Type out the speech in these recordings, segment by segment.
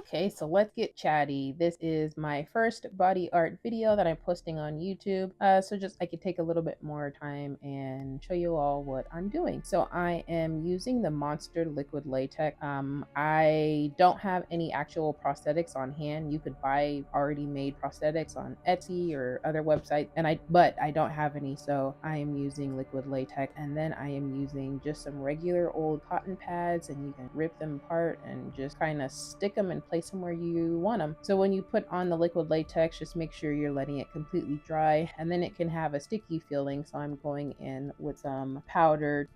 Okay, so let's get chatty. This is my first body art video that I'm posting on YouTube. So just I could take a little bit more time and show you all what I'm doing. So I am using the Monster Liquid Latex. I don't have any actual prosthetics on hand. You could buy already made prosthetics on Etsy or other websites, but I don't have any, so I am using liquid latex, and then I am using just some regular old cotton pads, and you can rip them apart and just kind of stick them and place them where you want them. So when you put on the liquid latex, just make sure you're letting it completely dry, and then it can have a sticky feeling. So I'm going in with some powder,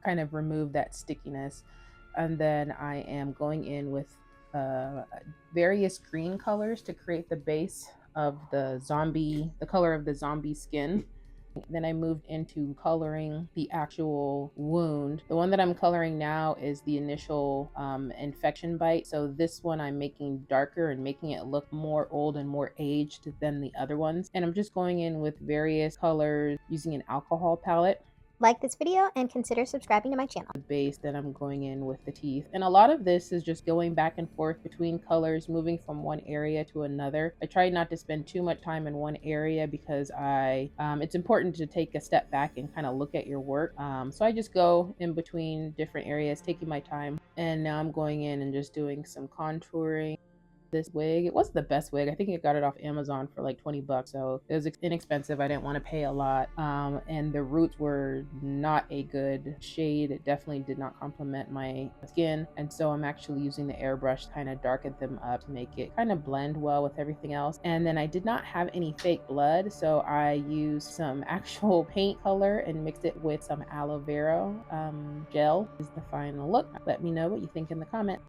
kind of remove that stickiness. And then I am going in with various green colors to create the base of the color of the zombie skin. Then I moved into coloring the actual wound. The one that I'm coloring now is the initial infection bite. So this one I'm making darker and making it look more old and more aged than the other ones. And I'm just going in with various colors using an alcohol palette. Like this video and consider subscribing to my channel. The base that I'm going in with the teeth. And a lot of this is just going back and forth between colors, moving from one area to another. I try not to spend too much time in one area because it's important to take a step back and kind of look at your work. So I just go in between different areas, taking my time. And now I'm going in and just doing some contouring. This wig, it wasn't the best wig. I think I got it off Amazon for like 20 bucks, so it was inexpensive. I didn't want to pay a lot, and the roots were not a good shade. It definitely did not complement my skin, and so I'm actually using the airbrush to kind of darken them up to make it kind of blend well with everything else. And then I did not have any fake blood, so I used some actual paint color and mixed it with some aloe vera gel. This is the final look. Let me know what you think in the comments.